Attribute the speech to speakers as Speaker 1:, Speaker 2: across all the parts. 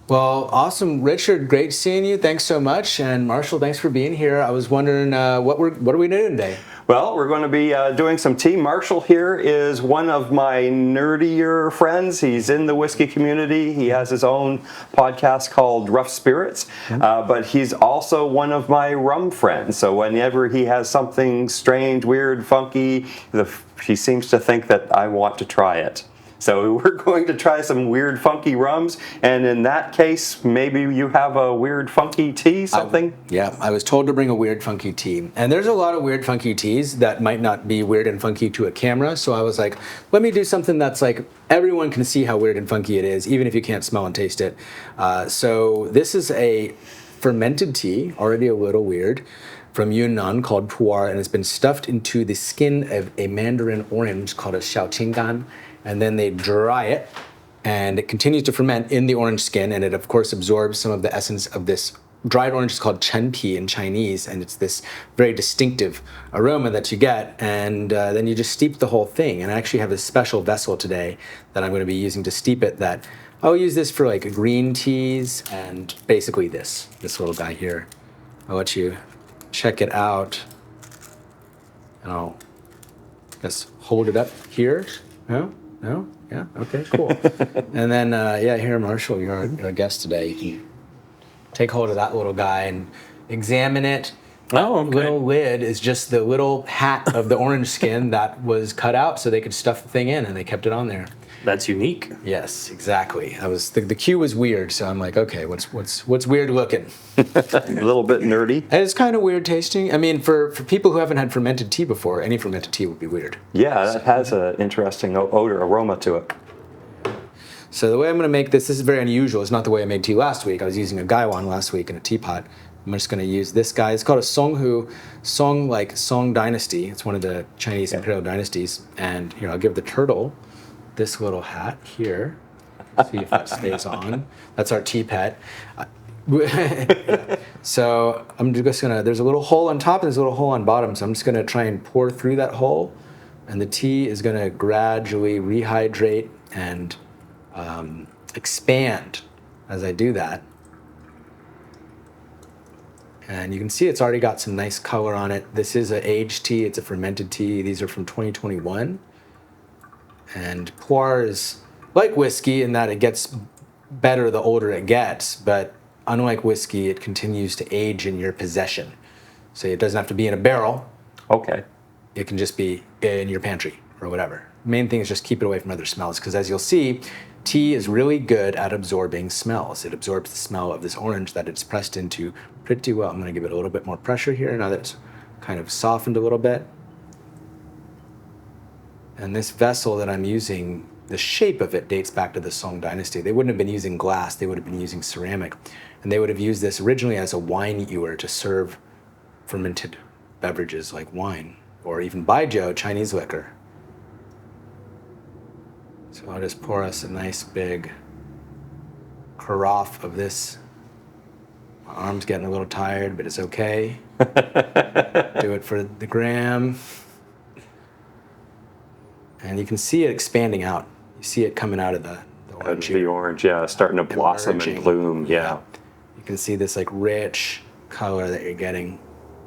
Speaker 1: Well, awesome, Richard. Great seeing you. Thanks so much, and Marshall, thanks for being here. I was wondering what are we doing today?
Speaker 2: Well, we're going to be doing some tea. Marshall here is one of my nerdier friends. He's in the whiskey community. He has his own podcast called Rough Spirits, but he's also one of my rum friends. So whenever he has something strange, weird, funky, he seems to think that I want to try it. So we're going to try some weird, funky rums, and in that case, maybe you have a weird, funky tea, something?
Speaker 1: I was told to bring a weird, funky tea. And there's a lot of weird, funky teas that might not be weird and funky to a camera, so I was like, let me do something that's like, everyone can see how weird and funky it is, even if you can't smell and taste it. So this is a fermented tea, already a little weird, from Yunnan called Pu'er, and it's been stuffed into the skin of a mandarin orange called a xiaoqinggan. And then they dry it, and it continues to ferment in the orange skin, and it, of course, absorbs some of the essence of this dried orange. It's called chenpi in Chinese, and it's this very distinctive aroma that you get, and then you just steep the whole thing. And I actually have a special vessel today that I'm going to be using to steep it that I'll use this for like green teas and basically this little guy here. I'll let you check it out, and I'll just hold it up here. No? Yeah? Okay, cool. And then, here, Marshall, you're our guest today. You can take hold of that little guy and examine it.
Speaker 2: Oh, okay.
Speaker 1: The little lid is just the little hat of the orange skin that was cut out so they could stuff the thing in, and they kept it on there.
Speaker 3: That's unique.
Speaker 1: Yes, exactly. I was the cue was weird, so I'm like, okay, what's weird looking?
Speaker 2: A little bit nerdy.
Speaker 1: And it's kind of weird tasting. I mean, for people who haven't had fermented tea before, any fermented tea would be weird.
Speaker 2: Yeah, that has an interesting aroma to it.
Speaker 1: So the way I'm going to make this is very unusual. It's not the way I made tea last week. I was using a gaiwan last week in a teapot. I'm just going to use this guy. It's called a Song Dynasty. It's one of the Chinese imperial dynasties. And here, I'll give the turtle this little hat here. See if that stays on. That's our tea pet. So I'm just going to, there's a little hole on top and there's a little hole on bottom. So I'm just going to try and pour through that hole. And the tea is going to gradually rehydrate and expand as I do that. And you can see it's already got some nice color on it. This is an aged tea. It's a fermented tea. These are from 2021. And Pu'er is like whiskey in that it gets better the older it gets, but unlike whiskey, it continues to age in your possession. So it doesn't have to be in a barrel.
Speaker 2: Okay.
Speaker 1: It can just be in your pantry or whatever. Main thing is just keep it away from other smells, because as you'll see, tea is really good at absorbing smells. It absorbs the smell of this orange that it's pressed into pretty well. I'm going to give it a little bit more pressure here now that it's kind of softened a little bit. And this vessel that I'm using, the shape of it dates back to the Song Dynasty. They wouldn't have been using glass, they would have been using ceramic. And they would have used this originally as a wine ewer to serve fermented beverages like wine, or even baijiu, Chinese liquor. So I'll just pour us a nice big carafe of this. My arm's getting a little tired, but it's okay. Do it for the gram. And you can see it expanding out. You see it coming out of the orange.
Speaker 2: The orange, yeah, starting to blossom
Speaker 1: emerging.
Speaker 2: and bloom, yeah.
Speaker 1: You can see this like rich color that you're getting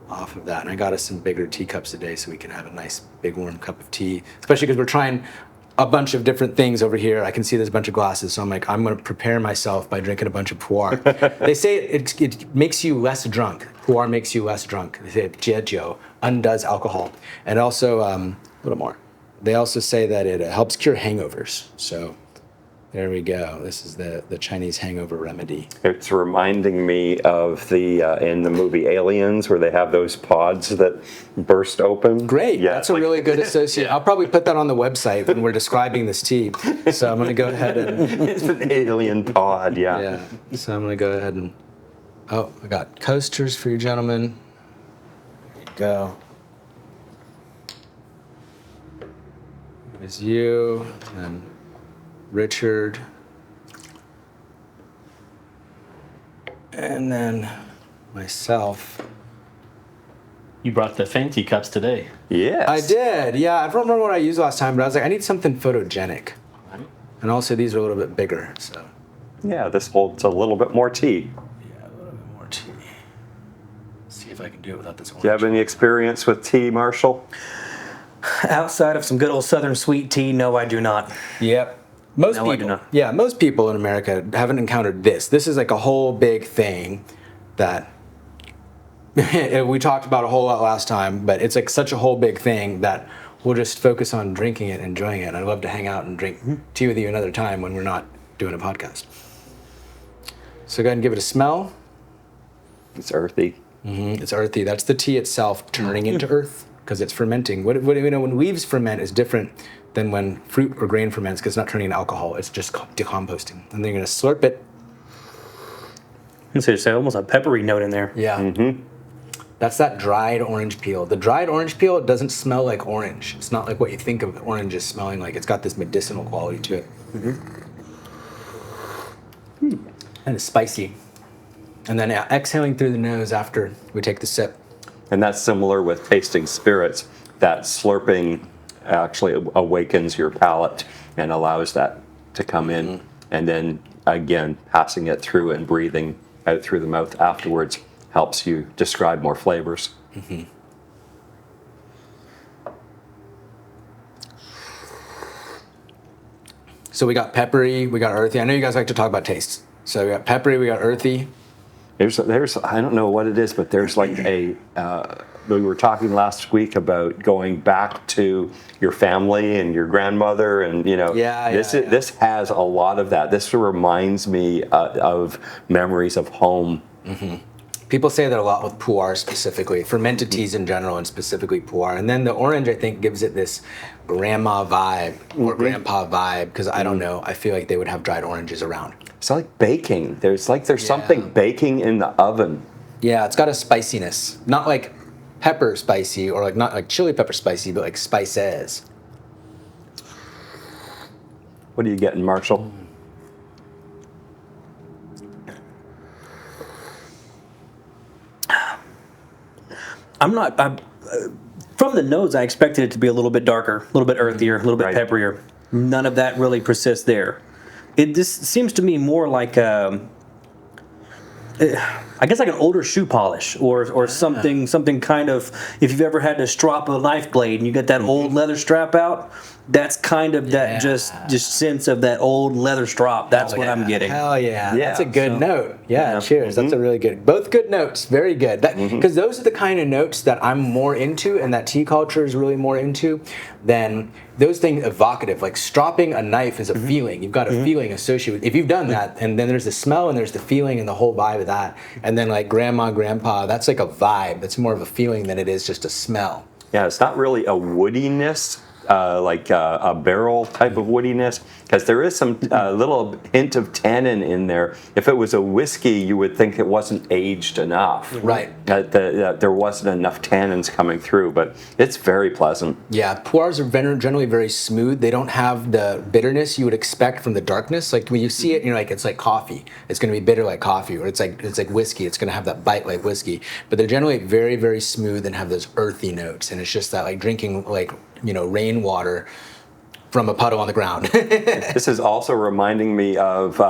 Speaker 1: off of that. And I got us some bigger teacups today so we can have a nice big warm cup of tea, especially because we're trying a bunch of different things over here. I can see there's a bunch of glasses, so I'm like, I'm going to prepare myself by drinking a bunch of Pu'er. They say it makes you less drunk. Pu'er makes you less drunk. They say jiejiu undoes alcohol. And also, a little more. They also say that it helps cure hangovers. So there we go. This is the Chinese hangover remedy.
Speaker 2: It's reminding me of the in the movie Aliens, where they have those pods that burst open.
Speaker 1: Great.
Speaker 2: Yeah,
Speaker 1: That's a really good association. I'll probably put that on the website when we're describing this tea. So I'm going to go ahead and...
Speaker 2: It's an alien pod, yeah.
Speaker 1: Yeah. So I'm going to go ahead and... Oh, I got coasters for you gentlemen. There you go. There's you, and Richard, and then myself.
Speaker 3: You brought the fancy cups today.
Speaker 2: Yes.
Speaker 1: I did, yeah. I don't remember what I used last time, but I was like, I need something photogenic. And also, these are a little bit bigger, so.
Speaker 2: Yeah, this holds a little bit more tea.
Speaker 1: Yeah, a little bit more tea. Let's see if I can do it without this orange.
Speaker 2: Do you have any experience with tea, Marshall?
Speaker 4: Outside of some good old Southern sweet tea, no, I do not.
Speaker 1: Yep. Most
Speaker 4: No, I do
Speaker 1: people,
Speaker 4: not.
Speaker 1: yeah, most people in America haven't encountered this. This is like a whole big thing that we talked about a whole lot last time, but it's like such a whole big thing that we'll just focus on drinking it, enjoying it. I'd love to hang out and drink tea with you another time when we're not doing a podcast. So go ahead and give it a smell.
Speaker 2: It's earthy.
Speaker 1: It's earthy. That's the tea itself turning into earth because it's fermenting. What you know, when leaves ferment is different than when fruit or grain ferments because it's not turning into alcohol. It's just decomposting. And then you're going to slurp it.
Speaker 4: There's almost a peppery note in there.
Speaker 1: Yeah. That's that dried orange peel. The dried orange peel doesn't smell like orange. It's not like what you think of oranges smelling like. It's got this medicinal quality to it. And it's spicy. And then exhaling through the nose after we take the sip.
Speaker 2: And that's similar with tasting spirits. That slurping actually awakens your palate and allows that to come in. And then again, passing it through and breathing out through the mouth afterwards helps you describe more flavors.
Speaker 1: So we got peppery, we got earthy. I know you guys like to talk about tastes. So we got peppery, we got earthy.
Speaker 2: There's I don't know what it is, but there's like we were talking last week about going back to your family and your grandmother, and this has a lot of that. This reminds me of memories of home.
Speaker 1: People say that a lot with Pu'er specifically, fermented teas in general, and specifically Pu'er. And then the orange, I think, gives it this grandma vibe or grandpa vibe, because I don't know, I feel like they would have dried oranges around.
Speaker 2: It's like baking. There's something baking in the oven.
Speaker 1: Yeah, it's got a spiciness. Not like pepper spicy or like not like chili pepper spicy, but like spices.
Speaker 2: What are you getting, Marshall?
Speaker 4: From the nose, I expected it to be a little bit darker, a little bit earthier, a little bit pepperier. None of that really persists there. This seems to me more like, I guess like an older shoe polish or something kind of, if you've ever had to strop a knife blade and you get that old leather strap out, that's kind of that just sense of that old leather strop. That's what I'm getting.
Speaker 1: Hell yeah. That's a good note. Yeah, cheers. That's a really good, both good notes. Very good. Because those are the kind of notes that I'm more into and that tea culture is really more into than those things evocative. Like stropping a knife is a feeling. You've got a feeling associated with, if you've done that, and then there's the smell and there's the feeling and the whole vibe of that. And then like grandma, grandpa, that's like a vibe. That's more of a feeling than it is just a smell.
Speaker 2: Yeah, it's not really a woodiness. Like a barrel type of woodiness, because there is some little hint of tannin in there. If it was a whiskey, you would think it wasn't aged enough.
Speaker 1: Right.
Speaker 2: That there wasn't enough tannins coming through, but it's very pleasant.
Speaker 1: Yeah, Pu'ers are generally very smooth. They don't have the bitterness you would expect from the darkness. Like when you see it, you're like, it's like coffee. It's going to be bitter like coffee, or it's like whiskey. It's going to have that bite like whiskey. But they're generally very, very smooth and have those earthy notes. And it's just that like drinking like rainwater from a puddle on the ground.
Speaker 2: This is also reminding me of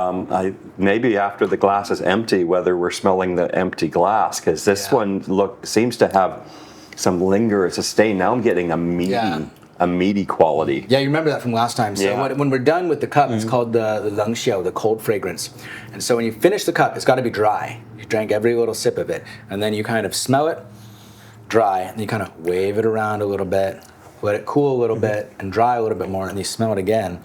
Speaker 2: maybe after the glass is empty, whether we're smelling the empty glass, because this one seems to have some linger as a stain. Now I'm getting a meaty quality.
Speaker 1: Yeah, you remember that from last time. So when we're done with the cup, it's called the Lang Xiao, the cold fragrance. And so when you finish the cup, it's got to be dry. You drank every little sip of it, and then you kind of smell it dry, and you kind of wave it around a little bit. Let it cool a little bit and dry a little bit more, and you smell it again.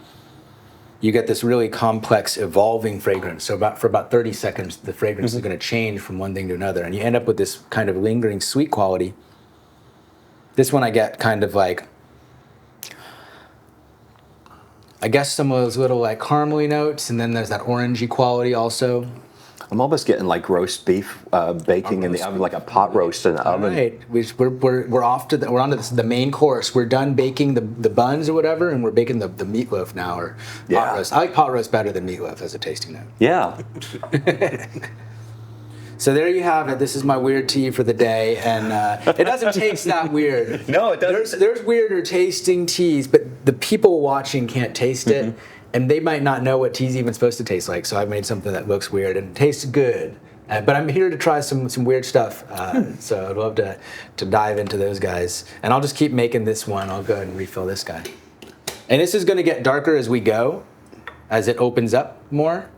Speaker 1: You get this really complex, evolving fragrance. So for about 30 seconds, the fragrance is going to change from one thing to another, and you end up with this kind of lingering sweet quality. This one I get kind of like, I guess some of those little like caramely notes, and then there's that orangey quality also.
Speaker 2: I'm almost getting like roast beef baking in the oven, like a pot roast in the oven.
Speaker 1: Right, we're off to we're on to the main course. We're done baking the buns or whatever, and we're baking the meatloaf now, or pot roast. I like pot roast better than meatloaf as a tasting note.
Speaker 2: Yeah.
Speaker 1: So there you have it. This is my weird tea for the day, and it doesn't taste that weird.
Speaker 2: No, it doesn't.
Speaker 1: There's weirder tasting teas, but the people watching can't taste it. and they might not know what tea's even supposed to taste like. So I made something that looks weird and tastes good. But I'm here to try some weird stuff. So I'd love to dive into those guys. And I'll just keep making this one. I'll go ahead and refill this guy. And this is going to get darker as we go, as it opens up more.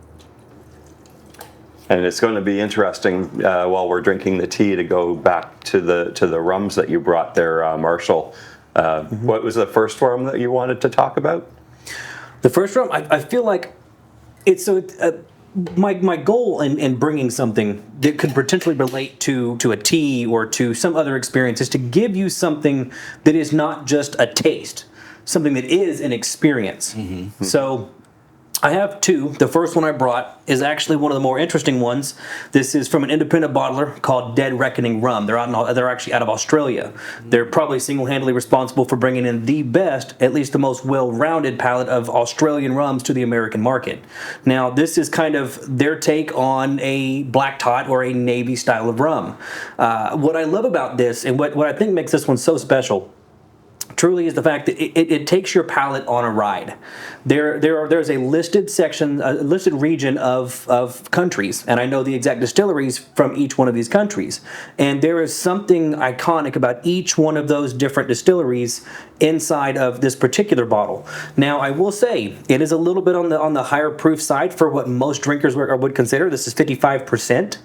Speaker 2: And it's going to be interesting while we're drinking the tea to go back to the rums that you brought there, Marshall. What was the first rum that you wanted to talk about?
Speaker 4: The first rum, I feel like it's so. My goal in bringing something that could potentially relate to a tea or to some other experience is to give you something that is not just a taste, something that is an experience. Mm-hmm. So I have two. The first one I brought is actually one of the more interesting ones. This is from an independent bottler called Dead Reckoning Rum. They're actually out of Australia. They're probably single-handedly responsible for bringing in the best, at least the most well-rounded palette of Australian rums to the American market. Now, this is kind of their take on a black tot or a navy style of rum. What I love about this and what I think makes this one so special truly is the fact that it takes your palate on a ride. There's a listed section, a listed region of countries, and I know the exact distilleries from each one of these countries. And there is something iconic about each one of those different distilleries inside of this particular bottle. Now, I will say it is a little bit on the higher proof side for what most drinkers would consider. This is 55%.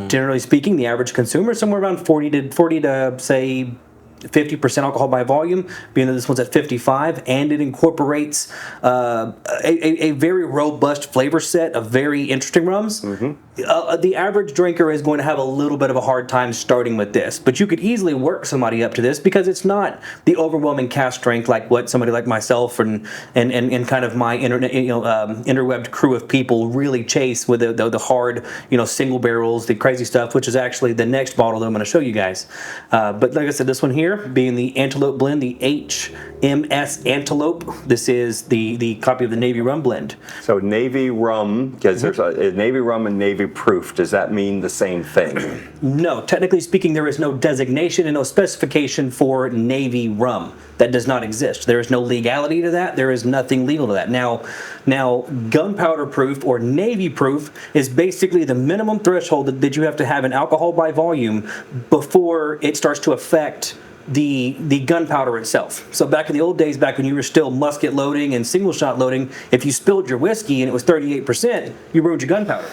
Speaker 4: Generally speaking, the average consumer is somewhere around 40 to say 50% alcohol by volume, being that this one's at 55, and it incorporates a very robust flavor set of very interesting rums. Mm-hmm. The average drinker is going to have a little bit of a hard time starting with this, but you could easily work somebody up to this because it's not the overwhelming cast strength like what somebody like myself and kind of my interwebbed crew of people really chase with the hard single barrels, the crazy stuff, which is actually the next bottle that I'm going to show you guys. But like I said, this one here being the Antelope blend, the HMS Antelope. This is the copy of the Navy Rum blend.
Speaker 2: So Navy Rum, because there's a Navy Rum and Navy Proof. Does that mean the same thing?
Speaker 4: No, technically speaking, there is no designation and no specification for Navy Rum. That does not exist. There is no legality to that. There is nothing legal to that. Now, gunpowder proof or Navy proof is basically the minimum threshold that you have to have in alcohol by volume before it starts to affect the gunpowder itself. So back in the old days, back when you were still musket loading and single shot loading, if you spilled your whiskey and it was 38%, you ruined your gunpowder.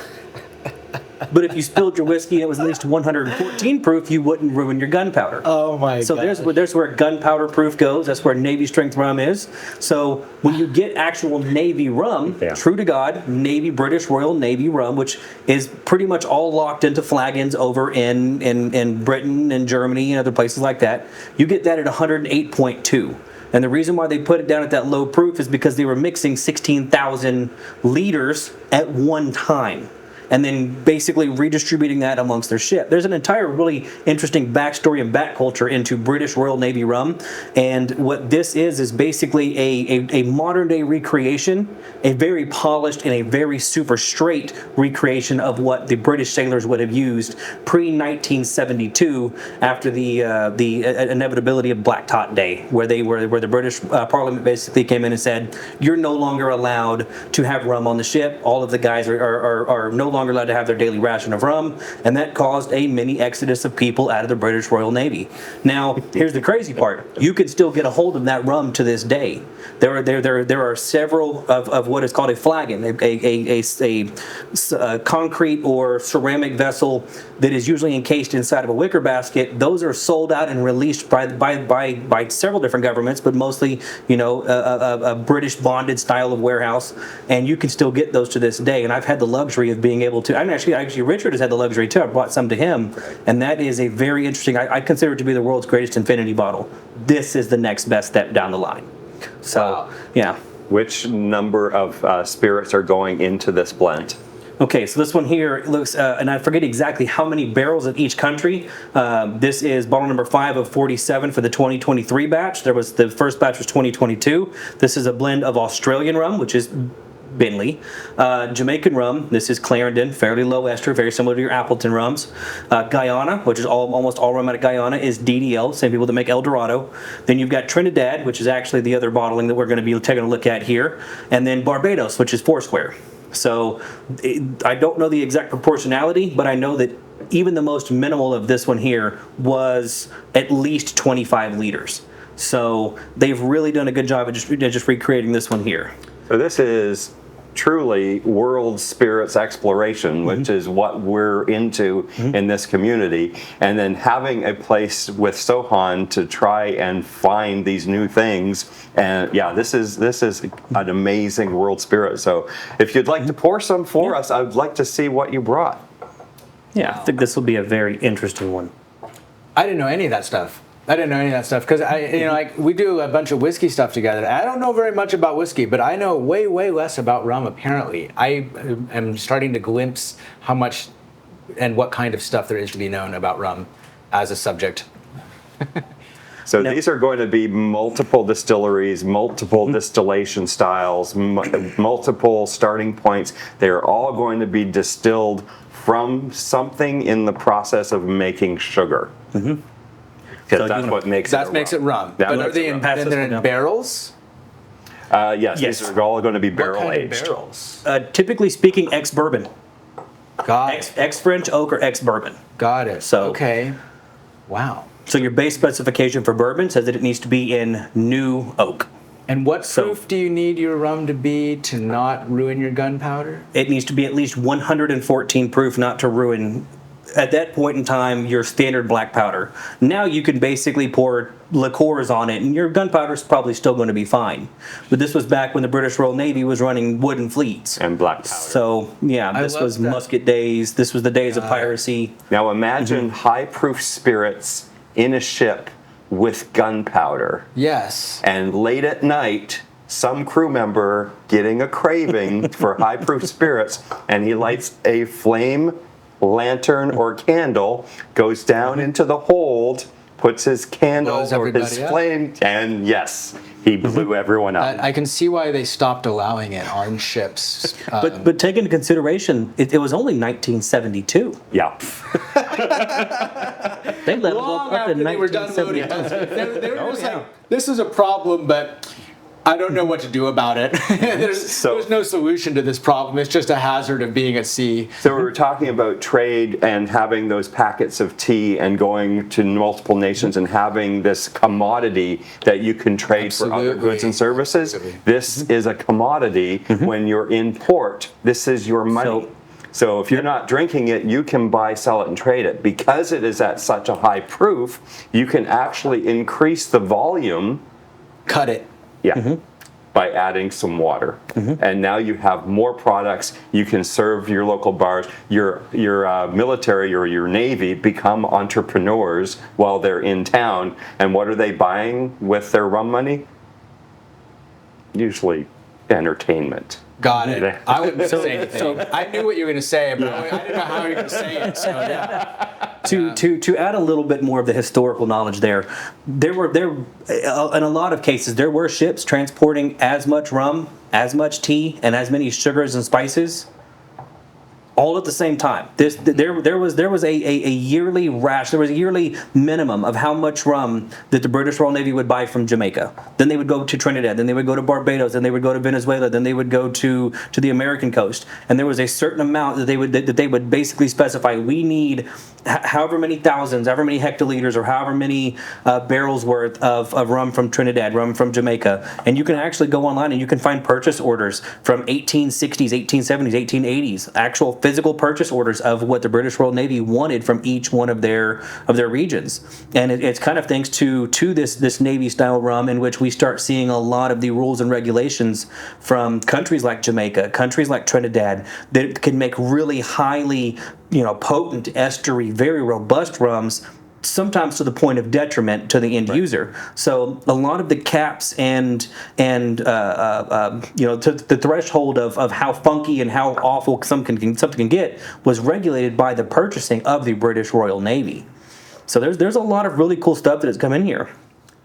Speaker 4: But if you spilled your whiskey and it was at least 114 proof, you wouldn't ruin your gunpowder.
Speaker 1: Oh my god.
Speaker 4: So there's where gunpowder proof goes. That's where Navy strength rum is. So when you get actual Navy rum, true to God, Navy British Royal Navy rum, which is pretty much all locked into flagons over in Britain and Germany and other places like that, you get that at 108.2. And the reason why they put it down at that low proof is because they were mixing 16,000 liters at one time, and then basically redistributing that amongst their ship. There's an entire really interesting backstory and back culture into British Royal Navy rum, and what this is basically a modern day recreation, a very polished and a very super straight recreation of what the British sailors would have used pre-1972 after the inevitability of Black Tot Day, where the British Parliament basically came in and said, you're no longer allowed to have rum on the ship. All of the guys are no longer allowed to have their daily ration of rum, and that caused a mini exodus of people out of the British Royal Navy. Now, here's the crazy part. You can still get a hold of that rum to this day. There are several of what is called a flagon, a concrete or ceramic vessel that is usually encased inside of a wicker basket. Those are sold out and released by several different governments, but mostly, a British bonded style of warehouse, and you can still get those to this day. And I've had the luxury of being able to, actually Richard has had the luxury too. I brought some to him, and that is a very interesting, I consider it to be the world's greatest infinity bottle. This is the next best step down the line. So, yeah.
Speaker 2: Which number of spirits are going into this blend?
Speaker 4: Okay, so this one here looks, and I forget exactly how many barrels of each country. This is bottle number 5 of 47 for the 2023 batch. The first batch was 2022. This is a blend of Australian rum, which is Bentley. Jamaican rum, this is Clarendon, fairly low ester, very similar to your Appleton rums. Guyana, which is almost all rum out of Guyana, is DDL, same people that make El Dorado. Then you've got Trinidad, which is actually the other bottling that we're going to be taking a look at here. And then Barbados, which is Foursquare. So I don't know the exact proportionality, but I know that even the most minimal of this one here was at least 25 liters. So they've really done a good job of just recreating this one here.
Speaker 2: So this is truly world spirits exploration, which is what we're into in this community. And then having a place with Sohan to try and find these new things. And yeah, this is an amazing world spirit. So if you'd like to pour some for us, I would like to see what you brought.
Speaker 4: Yeah, I think this will be a very interesting one.
Speaker 1: I didn't know any of that stuff. Because we do a bunch of whiskey stuff together. I don't know very much about whiskey, but I know way, way less about rum. Apparently, I am starting to glimpse how much and what kind of stuff there is to be known about rum as a subject.
Speaker 2: So these are going to be multiple distilleries, multiple distillation styles, multiple starting points. They're all going to be distilled from something in the process of making sugar. Because that's what makes it rum.
Speaker 1: But are they in barrels?
Speaker 2: Yes,
Speaker 4: Yes.
Speaker 2: these are all going to be barrel
Speaker 1: What kind
Speaker 2: aged.
Speaker 1: of barrels?
Speaker 4: Typically speaking, ex-bourbon.
Speaker 1: Got it.
Speaker 4: Ex-French oak or ex-bourbon.
Speaker 1: Got it.
Speaker 4: So-
Speaker 1: Okay. Wow.
Speaker 4: So your base specification for bourbon says that it needs to be in new oak.
Speaker 1: And what proof do you need your rum to be to not ruin your gunpowder?
Speaker 4: It needs to be at least 114 proof not to ruin, at that point in time, your standard black powder. Now you can basically pour liqueurs on it and your gunpowder is probably still going to be fine. But this was back when the British Royal Navy was running wooden fleets.
Speaker 2: And black powder.
Speaker 4: So yeah, this
Speaker 1: love
Speaker 4: was
Speaker 1: that.
Speaker 4: musket days. This was the days of piracy.
Speaker 2: Now imagine high proof spirits in a ship with gunpowder.
Speaker 1: Yes.
Speaker 2: And late at night, some crew member getting a craving for high proof spirits, and he lights a flame lantern or candle, goes down into the hold, puts his candle
Speaker 1: Blows
Speaker 2: or his
Speaker 1: everybody up.
Speaker 2: flame, and yes, he blew everyone up.
Speaker 1: I can see why they stopped allowing it on ships.
Speaker 4: But take into consideration, it was only 1972.
Speaker 2: Yeah.
Speaker 4: They leveled
Speaker 1: Long
Speaker 4: up
Speaker 1: after
Speaker 4: in
Speaker 1: they were done loading
Speaker 4: 1972.
Speaker 1: they were just like, this is a problem, but I don't know what to do about it. there's no solution to this problem. It's just a hazard of being at sea.
Speaker 2: So we were talking about trade and having those packets of tea and going to multiple nations and having this commodity that you can trade for other
Speaker 1: Absolutely.
Speaker 2: goods and services.
Speaker 1: Absolutely.
Speaker 2: This is a commodity when you're in port. This is your money. So if you're not drinking it, you can buy, sell it, and trade it. Because it is at such a high proof, you can actually increase the volume.
Speaker 1: Cut it.
Speaker 2: Yeah. By adding some water. And now you have more products. You can serve your local bars. Your military or your Navy become entrepreneurs while they're in town. And what are they buying with their rum money? Amusement. Entertainment.
Speaker 1: Got it. I wouldn't say anything. I knew what you were going to say, but I didn't know how you were going to say it. So yeah.
Speaker 4: To add a little bit more of the historical knowledge there in a lot of cases there were ships transporting as much rum, as much tea, and as many sugars and spices all at the same time. There was a yearly there was a yearly minimum of how much rum that the British Royal Navy would buy from Jamaica. Then they would go to Trinidad, then they would go to Barbados, then they would go to Venezuela, then they would go to the American coast. And there was a certain amount that they would basically specify. We need however many thousands, however many hectoliters, or however many barrels worth of rum from Trinidad, rum from Jamaica. And you can actually go online and you can find purchase orders from 1860s, 1870s, 1880s, actual physical purchase orders of what the British Royal Navy wanted from each one of their regions. And it's kind of thanks to this Navy style rum in which we start seeing a lot of the rules and regulations from countries like Jamaica, countries like Trinidad, that can make really highly potent, estery, very robust rums, sometimes to the point of detriment to the end user. So a lot of the caps and to the threshold of how funky and how awful something can get was regulated by the purchasing of the British Royal Navy. So there's a lot of really cool stuff that has come in here.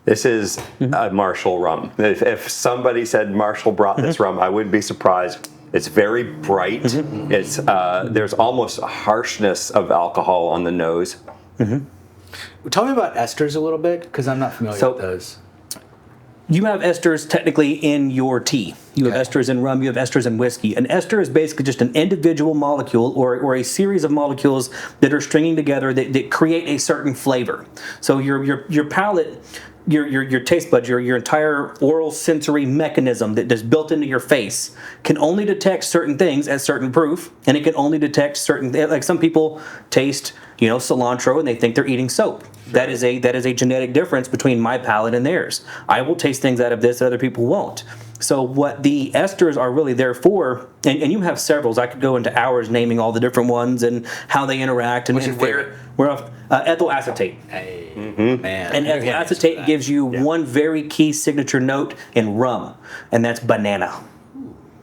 Speaker 2: This is a Marshall rum. If somebody said Marshall brought this rum, I wouldn't be surprised. It's very bright. It's there's almost a harshness of alcohol on the nose.
Speaker 1: Tell me about esters a little bit, because I'm not familiar with those.
Speaker 4: You have esters technically in your tea. You have esters in rum, you have esters in whiskey. An ester is basically just an individual molecule or a series of molecules that are stringing together that create a certain flavor. So your palate, your taste buds, your entire oral sensory mechanism that is built into your face can only detect certain things at certain proof, and it can only detect certain, like some people taste, cilantro and they think they're eating soap. That is a genetic difference between my palate and theirs. I will taste things out of this that other people won't. So what the esters are really there for, and you have several. I could go into hours naming all the different ones and how they interact and where ethyl acetate.
Speaker 1: Hey, man.
Speaker 4: And ethyl acetate gives you one very key signature note in rum, and that's banana.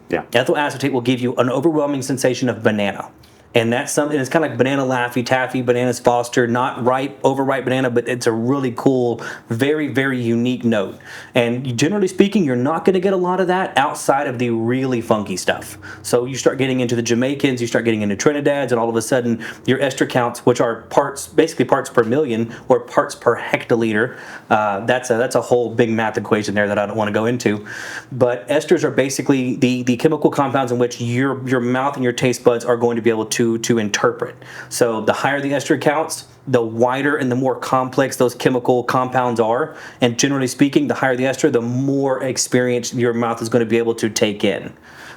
Speaker 2: Yeah.
Speaker 4: Ethyl acetate will give you an overwhelming sensation of banana. And that's something, it's kind of like banana Laffy Taffy, bananas Foster, not ripe, overripe banana, but it's a really cool, very, very unique note. And generally speaking, you're not going to get a lot of that outside of the really funky stuff. So you start getting into the Jamaicans, you start getting into Trinidad's, and all of a sudden your ester counts, which are basically parts per million or parts per hectoliter, that's a whole big math equation there that I don't want to go into. But esters are basically the chemical compounds in which your mouth and your taste buds are going to be able to interpret. So the higher the ester counts, the wider and the more complex those chemical compounds are. And generally speaking, the higher the ester, the more experience your mouth is going to be able to take in.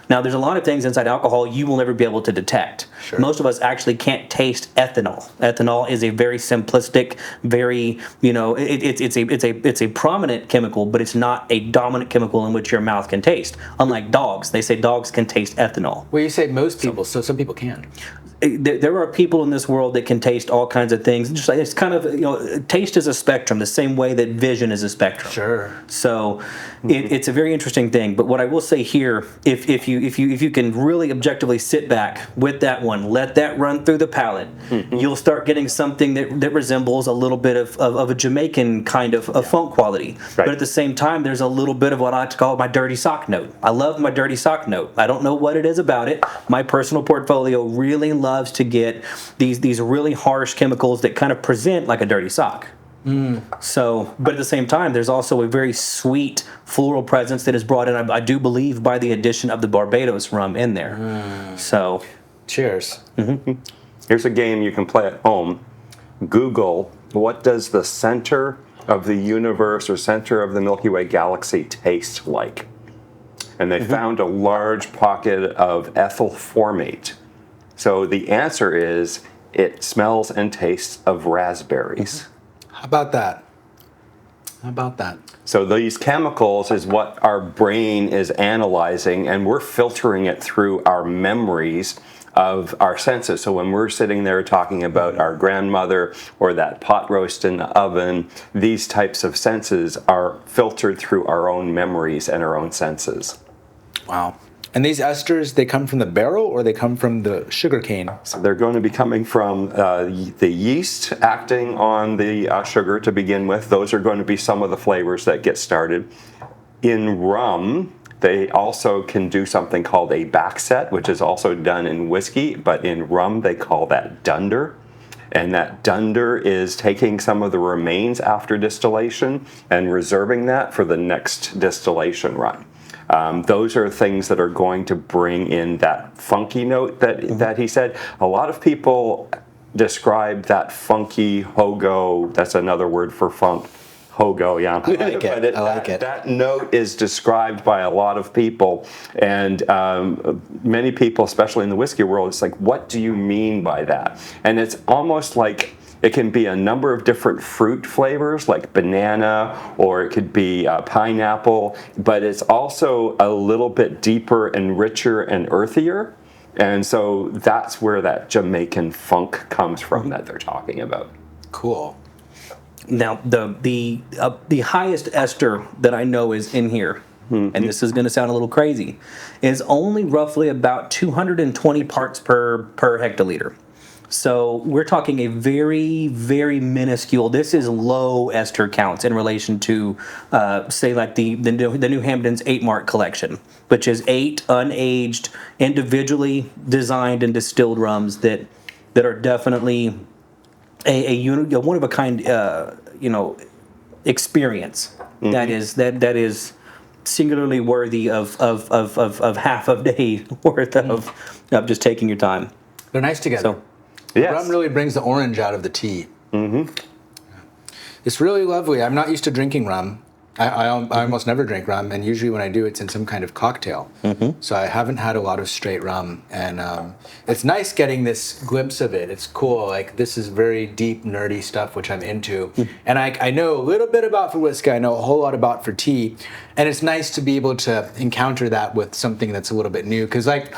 Speaker 4: Now, there's a lot of things inside alcohol you will never be able to detect. Sure. Most of us actually can't taste ethanol. Ethanol is a very simplistic, very, it's a prominent chemical, but it's not a dominant chemical in which your mouth can taste. Unlike dogs, they say dogs can taste ethanol.
Speaker 1: Well, you say most people, so some people can.
Speaker 4: There are people in this world that can taste all kinds of things. Just like it's kind of, taste is a spectrum, the same way that vision is a spectrum.
Speaker 1: Sure.
Speaker 4: So it's a very interesting thing. But what I will say here, if you can really objectively sit back with that one, let that run through the palate, you'll start getting something that resembles a little bit of a Jamaican kind of funk quality. Right. But at the same time, there's a little bit of what I like to call my dirty sock note. I love my dirty sock note. I don't know what it is about it. My personal portfolio really loves to get these really harsh chemicals that kind of present like a dirty sock. So, but at the same time, there's also a very sweet floral presence that is brought in, I do believe, by the addition of the Barbados rum in there. So,
Speaker 1: cheers.
Speaker 2: Here's a game you can play at home. Google, what does the center of the universe or center of the Milky Way galaxy taste like? And they found a large pocket of ethyl formate. So the answer is it smells and tastes of raspberries.
Speaker 1: How about that?
Speaker 2: So these chemicals is what our brain is analyzing, and we're filtering it through our memories of our senses. So when we're sitting there talking about our grandmother or that pot roast in the oven, these types of senses are filtered through our own memories and our own senses.
Speaker 1: Wow. And these esters, they come from the barrel or they come from the sugar cane?
Speaker 2: So they're going to be coming from the yeast acting on the sugar to begin with. Those are going to be some of the flavors that get started. In rum, they also can do something called a backset, which is also done in whiskey, but in rum they call that dunder. And that dunder is taking some of the remains after distillation and reserving that for the next distillation run. Those are things that are going to bring in that funky note that he said. A lot of people describe that funky hogo, that's another word for funk, hogo, yeah.
Speaker 1: I like it. I like it.
Speaker 2: That note is described by a lot of people, and many people, especially in the whiskey world, it's like, what do you mean by that? And it's almost like it can be a number of different fruit flavors like banana, or it could be pineapple, but it's also a little bit deeper and richer and earthier. And so that's where that Jamaican funk comes from that they're talking about.
Speaker 1: Cool.
Speaker 4: now the highest ester that I know is in here, and this is going to sound a little crazy, is only roughly about 220 parts per hectoliter. So we're talking a very, very minuscule. This is low ester counts in relation to, say, like the New Hampton's 8 Mark collection, which is 8 unaged, individually designed and distilled rums that are definitely a one of a kind, experience that is singularly worthy of half a day worth of just taking your time.
Speaker 1: They're nice together.
Speaker 4: So,
Speaker 2: Yes.
Speaker 1: Rum really brings the orange out of the tea. Mm-hmm. It's really lovely. I'm not used to drinking rum. I almost never drink rum, and usually when I do, it's in some kind of cocktail. Mm-hmm. So I haven't had a lot of straight rum, and it's nice getting this glimpse of it. It's cool. Like, this is very deep, nerdy stuff, which I'm into. And I know a little bit about for whiskey. I know a whole lot about for tea, and it's nice to be able to encounter that with something that's a little bit new. Because, like,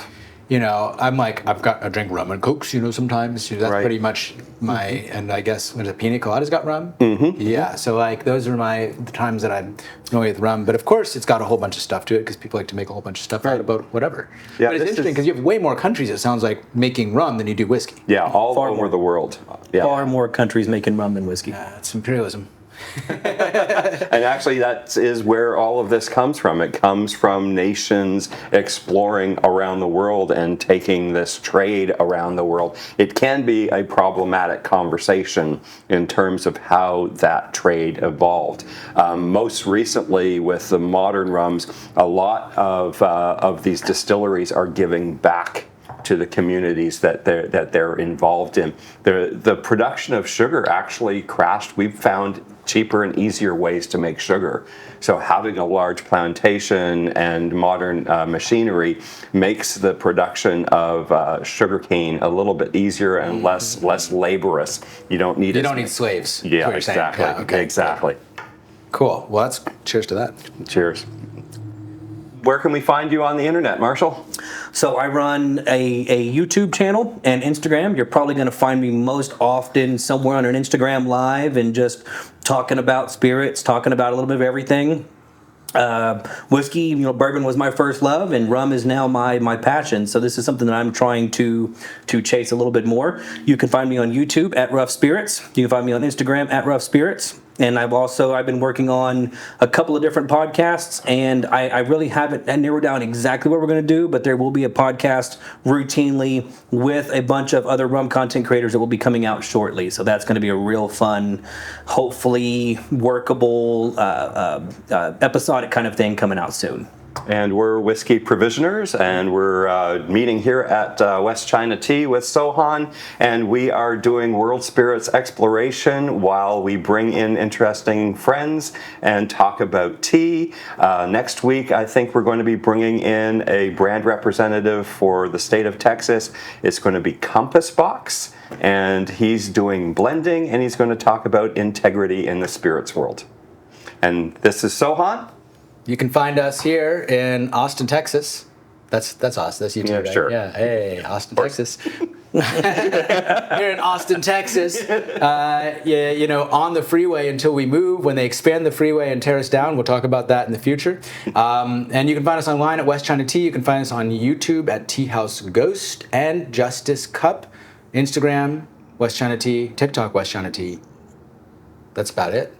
Speaker 1: I'm like, I drink rum and cokes, sometimes. That's
Speaker 2: Right.
Speaker 1: pretty much my, and I guess, when the pina colada's got rum? Mm-hmm. Yeah, so, like, those are the times that I'm familiar with rum. But, of course, it's got a whole bunch of stuff to it, because people like to make a whole bunch of stuff out about whatever.
Speaker 2: Yeah,
Speaker 1: but it's
Speaker 2: this
Speaker 1: interesting, because you have way more countries, it sounds like, making rum than you do whiskey.
Speaker 2: Yeah, all
Speaker 4: Far
Speaker 2: over
Speaker 4: more.
Speaker 2: the world. Yeah.
Speaker 4: Far more countries making rum than whiskey.
Speaker 1: It's imperialism.
Speaker 2: And actually, that is where all of this comes from. It comes from nations exploring around the world and taking this trade around the world. It can be a problematic conversation in terms of how that trade evolved. Most recently, with the modern rums, a lot of these distilleries are giving back to the communities that they're involved in. The production of sugar actually crashed. We've found cheaper and easier ways to make sugar. So having a large plantation and modern machinery makes the production of sugarcane a little bit easier and less laborious. You don't need
Speaker 1: slaves. is
Speaker 2: Yeah,
Speaker 1: what you're saying.
Speaker 2: exactly.
Speaker 1: Yeah, okay.
Speaker 2: Exactly.
Speaker 1: Cool. Well, that's cheers to that.
Speaker 2: Cheers. Where can we find you on the internet, Marshall?
Speaker 4: So I run a YouTube channel and Instagram. You're probably going to find me most often somewhere on an Instagram live and just talking about spirits, talking about a little bit of everything. Whiskey, bourbon was my first love, and rum is now my passion. So this is something that I'm trying to chase a little bit more. You can find me on YouTube at Rough Spirits. You can find me on Instagram at Rough Spirits. And I've been working on a couple of different podcasts, and I really haven't narrowed down exactly what we're going to do, but there will be a podcast routinely with a bunch of other rum content creators that will be coming out shortly. So that's going to be a real fun, hopefully workable, episodic kind of thing coming out soon.
Speaker 2: And we're Whiskey Provisioners, and we're meeting here at West China Tea with Sohan, and we are doing World Spirits exploration while we bring in interesting friends and talk about tea. Next week, I think we're going to be bringing in a brand representative for the state of Texas. It's going to be Compass Box, and he's doing blending, and he's going to talk about integrity in the spirits world. And this is Sohan.
Speaker 1: You can find us here in Austin, Texas. That's us. That's you too,
Speaker 2: Yeah,
Speaker 1: right?
Speaker 2: sure.
Speaker 1: Yeah. Hey, Austin, Texas. Here in Austin, Texas. On the freeway until we move. When they expand the freeway and tear us down, we'll talk about that in the future. And you can find us online at West China Tea. You can find us on YouTube at Tea House Ghost and Justice Cup. Instagram, West China Tea. TikTok, West China Tea. That's about it.